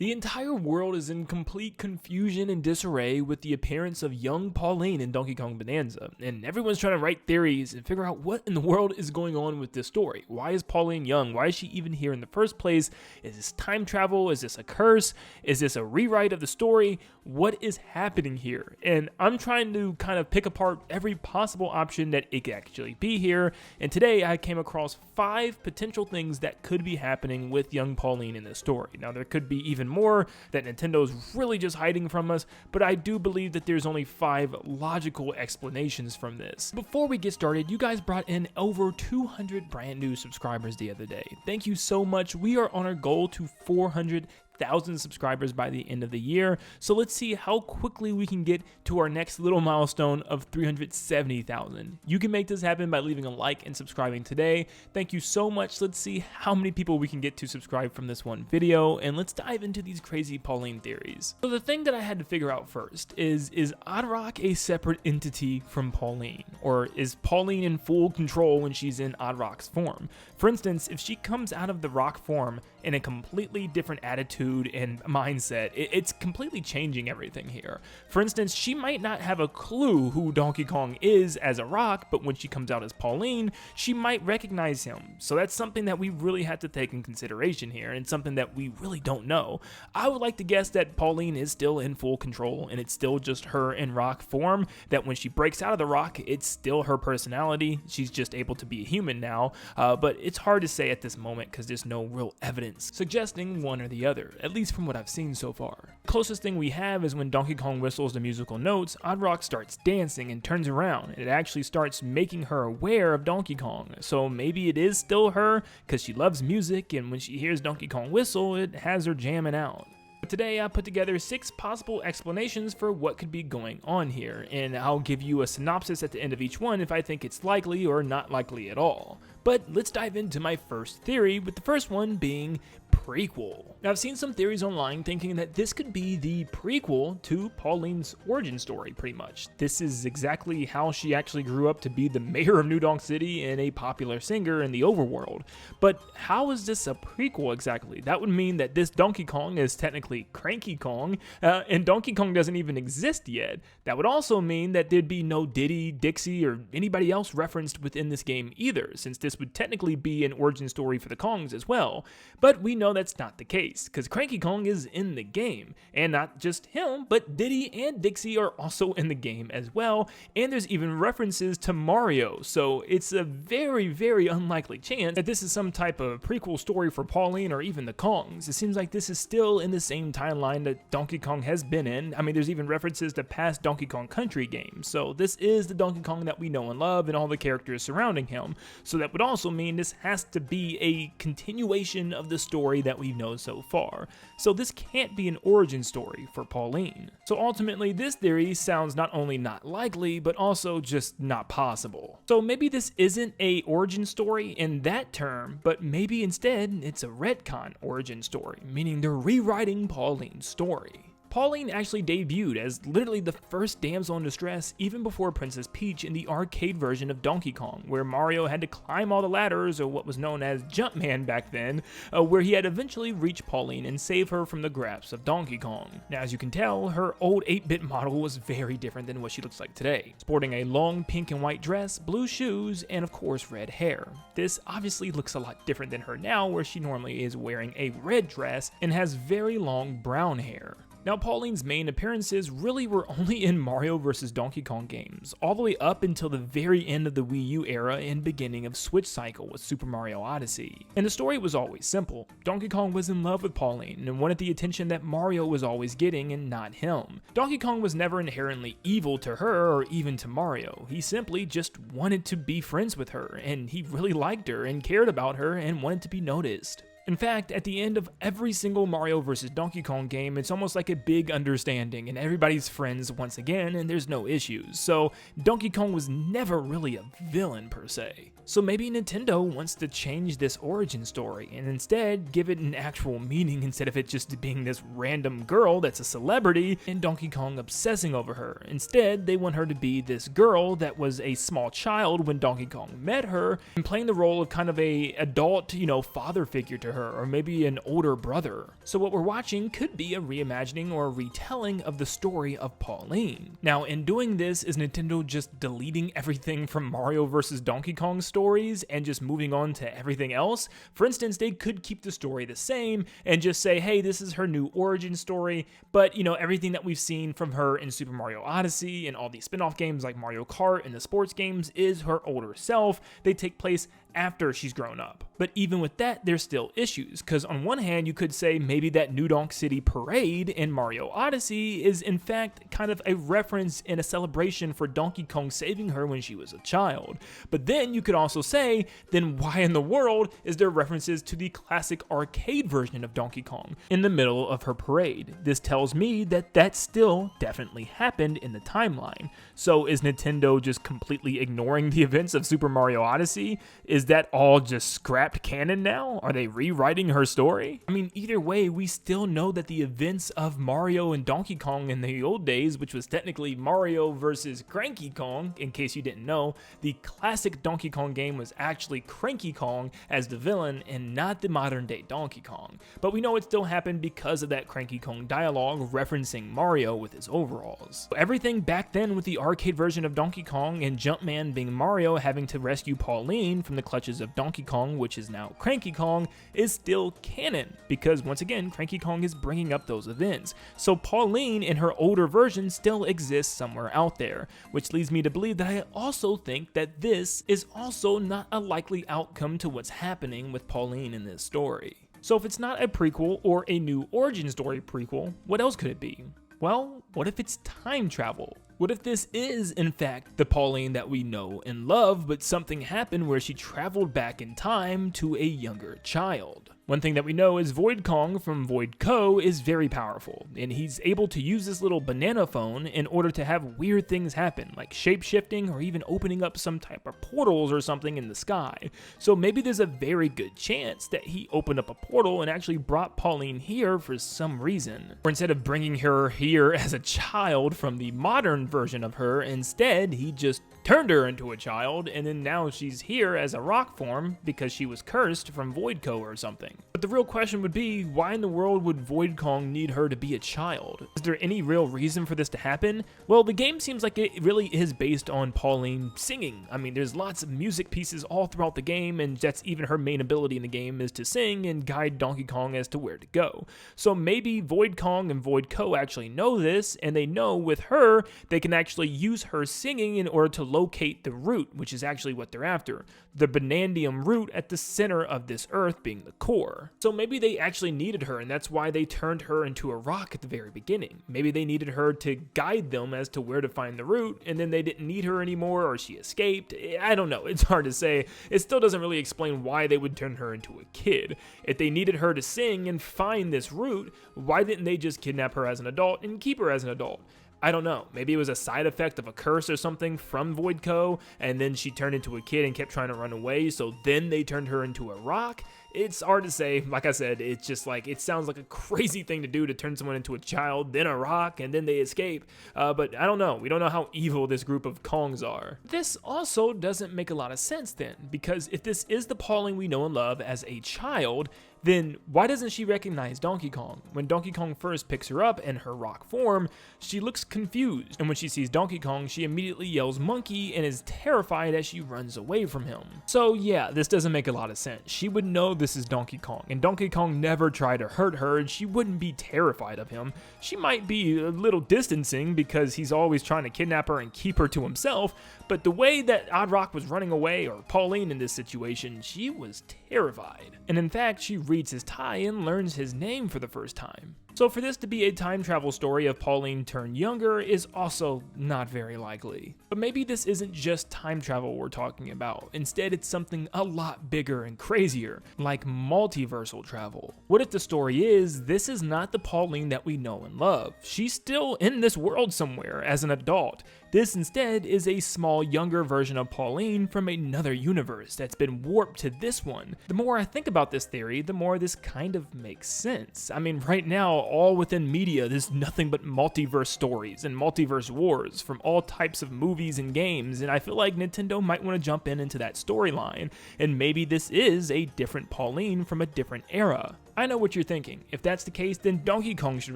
The entire world is in complete confusion and disarray with the appearance of young Pauline in Donkey Kong Bonanza, and everyone's trying to write theories and figure out what in the world is going on with this story. Why is Pauline young? Why is she even here in the first place? Is this time travel? Is this a curse? Is this a rewrite of the story? What is happening here? And I'm trying to kind of pick apart every possible option that it could actually be here, and today I came across 5 potential things that could be happening with young Pauline in this story. Now, there could be even more that Nintendo's really just hiding from us, but I do believe that there's only 5 logical explanations from this. Before we get started, you guys brought in over 200 brand new subscribers the other day. Thank you so much. We are on our goal to 400,000 subscribers by the end of the year, so let's see how quickly we can get to our next little milestone of 370,000. You can make this happen by leaving a like and subscribing today. Thank you so much. Let's see how many people we can get to subscribe from this one video, and let's dive into these crazy Pauline theories. So the thing that I had to figure out first is Oddrock a separate entity from Pauline? Or is Pauline in full control when she's in Oddrock's form? For instance, if she comes out of the rock form in a completely different attitude and mindset, it's completely changing everything here. For instance, she might not have a clue who Donkey Kong is as a rock, but when she comes out as Pauline, she might recognize him. So that's something that we really have to take in consideration here, and something that we really don't know. I would like to guess that Pauline is still in full control, and it's still just her in rock form, that when she breaks out of the rock, it's still her personality. She's just able to be a human now, but it's hard to say at this moment because there's no real evidence suggesting one or the other, at least from what I've seen so far. Closest thing we have is when Donkey Kong whistles the musical notes, Oddrock starts dancing and turns around, and it actually starts making her aware of Donkey Kong. So maybe it is still her, because she loves music, and when she hears Donkey Kong whistle, it has her jamming out. Today I put together 6 possible explanations for what could be going on here, and I'll give you a synopsis at the end of each one if I think it's likely or not likely at all. But let's dive into my first theory, with the first one being prequel. Now, I've seen some theories online thinking that this could be the prequel to Pauline's origin story, pretty much. This is exactly how she actually grew up to be the mayor of New Donk City and a popular singer in the overworld. But how is this a prequel exactly? That would mean that this Donkey Kong is technically Cranky Kong, and Donkey Kong doesn't even exist yet. That would also mean that there'd be no Diddy, Dixie, or anybody else referenced within this game either, since this would technically be an origin story for the Kongs as well. But we know that's not the case, because Cranky Kong is in the game, and not just him, but Diddy and Dixie are also in the game as well, and there's even references to Mario, so it's a very, very unlikely chance that this is some type of prequel story for Pauline or even the Kongs. It seems like this is still in the same timeline that Donkey Kong has been in. I mean, there's even references to past Donkey Kong Country games, so this is the Donkey Kong that we know and love and all the characters surrounding him, so that would also mean this has to be a continuation of the story that we know so far. So this can't be an origin story for Pauline. So ultimately, this theory sounds not only not likely, but also just not possible. So maybe this isn't a origin story in that term, but maybe instead it's a retcon origin story, meaning they're rewriting Pauline's story. Pauline actually debuted as literally the first damsel in distress even before Princess Peach in the arcade version of Donkey Kong, where Mario had to climb all the ladders, or what was known as Jumpman back then, where he had eventually reached Pauline and save her from the grasp of Donkey Kong. Now, as you can tell, her old 8-bit model was very different than what she looks like today, sporting a long pink and white dress, blue shoes, and of course red hair. This obviously looks a lot different than her now, where she normally is wearing a red dress and has very long brown hair. Now, Pauline's main appearances really were only in Mario vs. Donkey Kong games, all the way up until the very end of the Wii U era and beginning of Switch cycle with Super Mario Odyssey. And the story was always simple. Donkey Kong was in love with Pauline and wanted the attention that Mario was always getting and not him. Donkey Kong was never inherently evil to her or even to Mario. He simply just wanted to be friends with her, and he really liked her and cared about her and wanted to be noticed. In fact, at the end of every single Mario vs. Donkey Kong game, it's almost like a big understanding and everybody's friends once again and there's no issues. So Donkey Kong was never really a villain per se. So maybe Nintendo wants to change this origin story and instead give it an actual meaning instead of it just being this random girl that's a celebrity and Donkey Kong obsessing over her. Instead, they want her to be this girl that was a small child when Donkey Kong met her and playing the role of kind of a adult, father figure to to her, or maybe an older brother. So what we're watching could be a reimagining or a retelling of the story of Pauline. Now, in doing this, is Nintendo just deleting everything from Mario vs. Donkey Kong stories and just moving on to everything else? For instance, they could keep the story the same and just say, hey, this is her new origin story, but you know, everything that we've seen from her in Super Mario Odyssey and all these spin-off games like Mario Kart and the sports games is her older self. They take place after she's grown up. But even with that, there's still issues, because on one hand, you could say maybe that New Donk City parade in Mario Odyssey is in fact kind of a reference and a celebration for Donkey Kong saving her when she was a child. But then you could also say, then why in the world is there references to the classic arcade version of Donkey Kong in the middle of her parade? This tells me that that still definitely happened in the timeline. So is Nintendo just completely ignoring the events of Super Mario Odyssey? Is that all just scrapped canon now? Are they rewriting her story? I mean, either way, we still know that the events of Mario and Donkey Kong in the old days, which was technically Mario versus Cranky Kong, in case you didn't know, the classic Donkey Kong game was actually Cranky Kong as the villain and not the modern day Donkey Kong. But we know it still happened because of that Cranky Kong dialogue referencing Mario with his overalls. Everything back then with the arcade version of Donkey Kong and Jumpman being Mario having to rescue Pauline from the clutches of Donkey Kong, which is now Cranky Kong, is still canon, because once again, Cranky Kong is bringing up those events. So Pauline in her older version still exists somewhere out there, which leads me to believe that I also think that this is also not a likely outcome to what's happening with Pauline in this story. So if it's not a prequel or a new origin story prequel, what else could it be? Well, what if it's time travel? What if this is, in fact, the Pauline that we know and love, but something happened where she traveled back in time to a younger child? One thing that we know is Void Kong from Void Co is very powerful, and he's able to use this little banana phone in order to have weird things happen, like shape-shifting or even opening up some type of portals or something in the sky. So maybe there's a very good chance that he opened up a portal and actually brought Pauline here for some reason. Or instead of bringing her here as a child from the modern version of her, instead he just turned her into a child, and then now she's here as a rock form because she was cursed from Void Co or something. But the real question would be, why in the world would Void Kong need her to be a child? Is there any real reason for this to happen? Well, the game seems like it really is based on Pauline singing. I mean, there's lots of music pieces all throughout the game, and that's even her main ability in the game is to sing and guide Donkey Kong as to where to go. So maybe Void Kong and Void Co actually know this, and they know with her, they can actually use her singing in order to locate the root, which is actually what they're after. The Banandium root at the center of this earth being the core. So maybe they actually needed her, and that's why they turned her into a rock at the very beginning. Maybe they needed her to guide them as to where to find the root, and then they didn't need her anymore, or she escaped. I don't know, it's hard to say. It still doesn't really explain why they would turn her into a kid. If they needed her to sing and find this root, why didn't they just kidnap her as an adult and keep her as an adult? I don't know. Maybe it was a side effect of a curse or something from Void Co, and then she turned into a kid and kept trying to run away, so then they turned her into a rock. It's hard to say. Like I said, it's just like, it sounds like a crazy thing to do, to turn someone into a child, then a rock, and then they escape. But I don't know. We don't know how evil this group of Kongs are. This also doesn't make a lot of sense then, because if this is the Pauline we know and love as a child, then why doesn't she recognize Donkey Kong? When Donkey Kong first picks her up in her rock form, she looks confused, and when she sees Donkey Kong, she immediately yells monkey and is terrified as she runs away from him. So yeah, this doesn't make a lot of sense. She would know this is Donkey Kong, and Donkey Kong never tried to hurt her, and she wouldn't be terrified of him. She might be a little distancing because he's always trying to kidnap her and keep her to himself, but the way that Odd Rock was running away, or Pauline in this situation, she was terrified. And in fact, she reads his tie and learns his name for the first time. So for this to be a time travel story of Pauline turned younger is also not very likely. But maybe this isn't just time travel we're talking about. Instead, it's something a lot bigger and crazier, like multiversal travel. What if the story is, this is not the Pauline that we know and love? She's still in this world somewhere as an adult. This instead is a small younger version of Pauline from another universe that's been warped to this one. The more I think about this theory, the more this kind of makes sense. I mean, right now, all within media, there's nothing but multiverse stories and multiverse wars from all types of movies and games, and I feel like Nintendo might want to jump into that storyline, and maybe this is a different Pauline from a different era. I know what you're thinking. If that's the case, then Donkey Kong should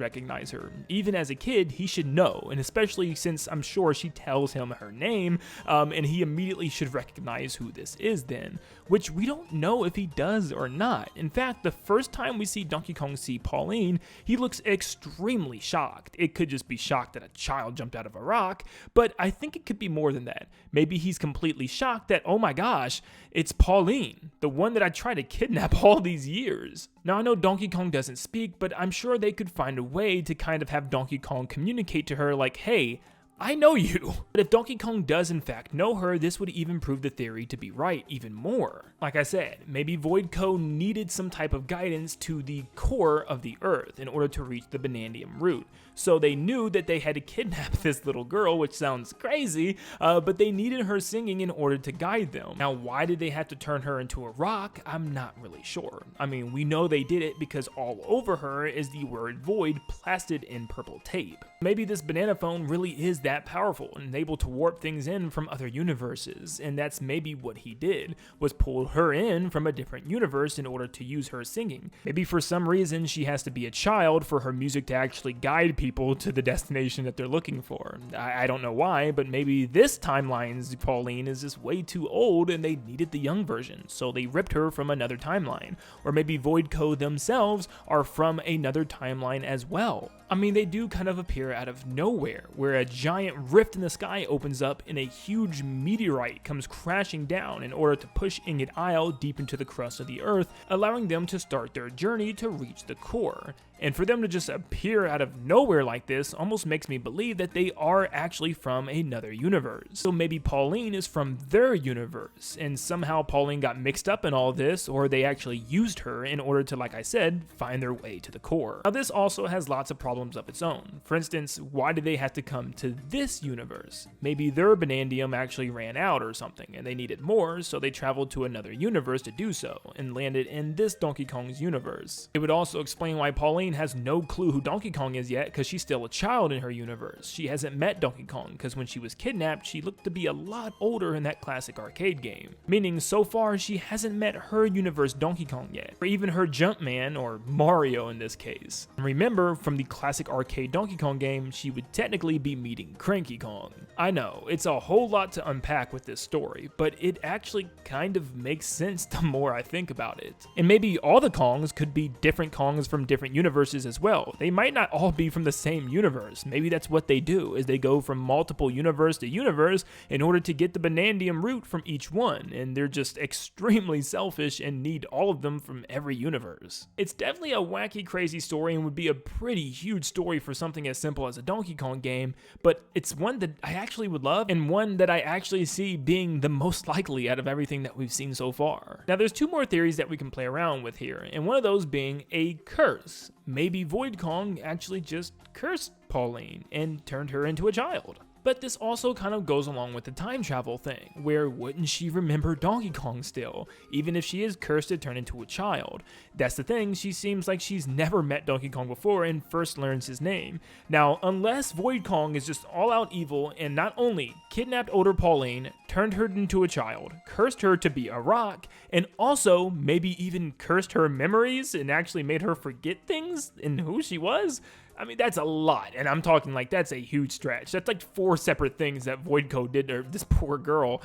recognize her. Even as a kid, he should know, and especially since I'm sure she tells him her name, and he immediately should recognize who this is then, which we don't know if he does or not. In fact, the first time we see Donkey Kong see Pauline, he looks extremely shocked. It could just be shocked that a child jumped out of a rock, but I think it could be more than that. Maybe he's completely shocked that, oh my gosh, it's Pauline, the one that I tried to kidnap all these years. Now, I know Donkey Kong doesn't speak, but I'm sure they could find a way to kind of have Donkey Kong communicate to her like, hey, I know you. But if Donkey Kong does in fact know her, this would even prove the theory to be right even more. Like I said, maybe Voidco needed some type of guidance to the core of the Earth in order to reach the Banandium root. So they knew that they had to kidnap this little girl, which sounds crazy, but they needed her singing in order to guide them. Now, why did they have to turn her into a rock? I'm not really sure. I mean, we know they did it because all over her is the word void plastered in purple tape. Maybe this banana phone really is that powerful and able to warp things in from other universes, and that's maybe what he did, was pull her in from a different universe in order to use her singing. Maybe for some reason she has to be a child for her music to actually guide people to the destination that they're looking for. I don't know why, but maybe this timeline's Pauline is just way too old and they needed the young version, so they ripped her from another timeline. Or maybe Voidco themselves are from another timeline as well. I mean, they do kind of appear out of nowhere, where a giant rift in the sky opens up and a huge meteorite comes crashing down in order to push Ingot Isle deep into the crust of the Earth, allowing them to start their journey to reach the core. And for them to just appear out of nowhere like this almost makes me believe that they are actually from another universe. So maybe Pauline is from their universe, and somehow Pauline got mixed up in all this, or they actually used her in order to, like I said, find their way to the core. Now this also has lots of problems of its own. For instance, why did they have to come to this universe? Maybe their Banandium actually ran out or something, and they needed more, so they traveled to another universe to do so, and landed in this Donkey Kong's universe. It would also explain why Pauline has no clue who Donkey Kong is yet, because she's still a child in her universe. She hasn't met Donkey Kong, because when she was kidnapped, she looked to be a lot older in that classic arcade game. Meaning, so far, she hasn't met her universe Donkey Kong yet, or even her Jumpman, or Mario in this case. And remember, from the classic arcade Donkey Kong game, she would technically be meeting Cranky Kong. I know, it's a whole lot to unpack with this story, but it actually kind of makes sense the more I think about it. And maybe all the Kongs could be different Kongs from different universes as well. They might not all be from the same universe. Maybe that's what they do, is they go from multiple universe to universe in order to get the Banandium root from each one, and they're just extremely selfish and need all of them from every universe. It's definitely a wacky, crazy story and would be a pretty huge story for something as simple as a Donkey Kong game, but it's one that I actually would love, and one that I actually see being the most likely out of everything that we've seen so far. Now there's two more theories that we can play around with here, and one of those being a curse. Maybe Void Kong actually just cursed Pauline and turned her into a child. But this also kind of goes along with the time travel thing, where wouldn't she remember Donkey Kong still, even if she is cursed to turn into a child? That's the thing, she seems like she's never met Donkey Kong before and first learns his name. Now, unless Void Kong is just all out evil and not only kidnapped older Pauline, turned her into a child, cursed her to be a rock, and also maybe even cursed her memories and actually made her forget things and who she was? I mean, that's a lot, and I'm talking like that's a huge stretch. That's like 4 separate things that Voidco did to this poor girl.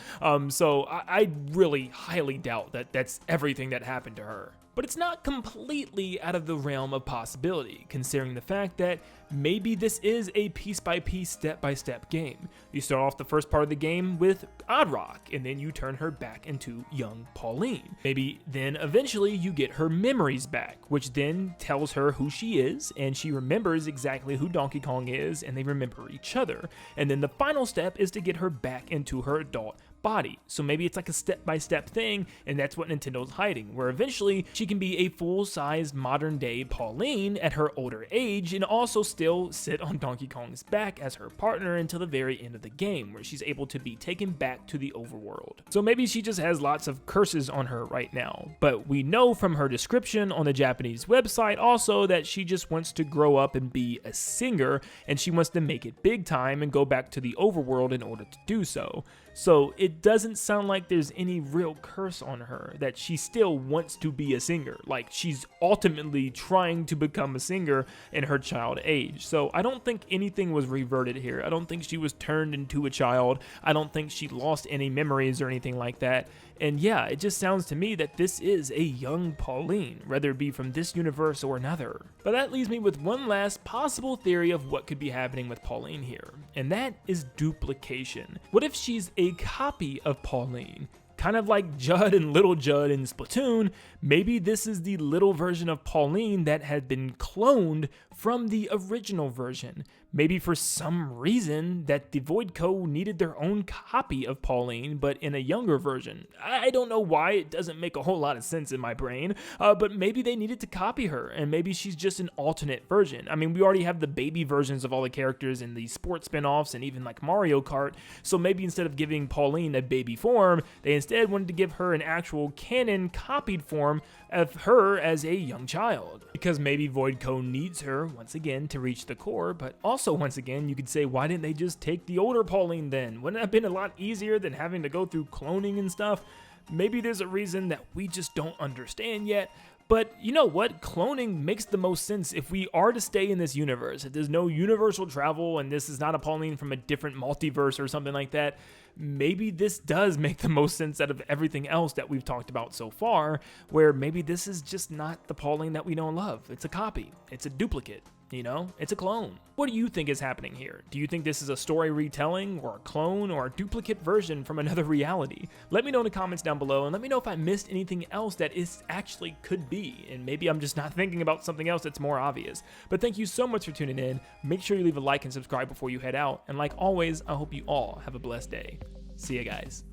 So I really highly doubt that that's everything that happened to her. But it's not completely out of the realm of possibility, considering the fact that maybe this is a piece-by-piece, step-by-step game. You start off the first part of the game with Oddrock, and then you turn her back into young Pauline. Maybe then eventually you get her memories back, which then tells her who she is, and she remembers exactly who Donkey Kong is, and they remember each other. And then the final step is to get her back into her adult body. So maybe it's like a step-by-step thing, and that's what Nintendo's hiding, where eventually she can be a full-sized modern-day Pauline at her older age and also still sit on Donkey Kong's back as her partner until the very end of the game, where she's able to be taken back to the overworld. So maybe she just has lots of curses on her right now, but we know from her description on the Japanese website also that she just wants to grow up and be a singer, and she wants to make it big time and go back to the overworld in order to do so. So it doesn't sound like there's any real curse on her, that she still wants to be a singer. Like, she's ultimately trying to become a singer in her child age. So I don't think anything was reverted here. I don't think she was turned into a child. I don't think she lost any memories or anything like that. And yeah, it just sounds to me that this is a young Pauline, whether it be from this universe or another. But that leaves me with one last possible theory of what could be happening with Pauline here, and that is duplication. What if she's a copy of Pauline? Kind of like Judd and Little Judd in Splatoon, maybe this is the little version of Pauline that had been cloned from the original version. Maybe for some reason that the Void Co needed their own copy of Pauline, but in a younger version. I don't know why, it doesn't make a whole lot of sense in my brain, but maybe they needed to copy her, and maybe she's just an alternate version. I mean, we already have the baby versions of all the characters in the sports spin-offs and even like Mario Kart, so maybe instead of giving Pauline a baby form, they instead wanted to give her an actual canon copied form of her as a young child. Because maybe Void Co needs her, once again, to reach the core, but also once again, you could say, why didn't they just take the older Pauline then? Wouldn't that have been a lot easier than having to go through cloning and stuff? Maybe there's a reason that we just don't understand yet. But you know what? Cloning makes the most sense if we are to stay in this universe. If there's no universal travel and this is not a Pauline from a different multiverse or something like that, maybe this does make the most sense out of everything else that we've talked about so far, where maybe this is just not the Pauline that we know and love. It's a copy. It's a duplicate. You know, it's a clone. What do you think is happening here? Do you think this is a story retelling, or a clone, or a duplicate version from another reality? Let me know in the comments down below, and let me know if I missed anything else that it actually could be, and maybe I'm just not thinking about something else that's more obvious. But thank you so much for tuning in. Make sure you leave a like and subscribe before you head out, and like always, I hope you all have a blessed day. See ya, guys.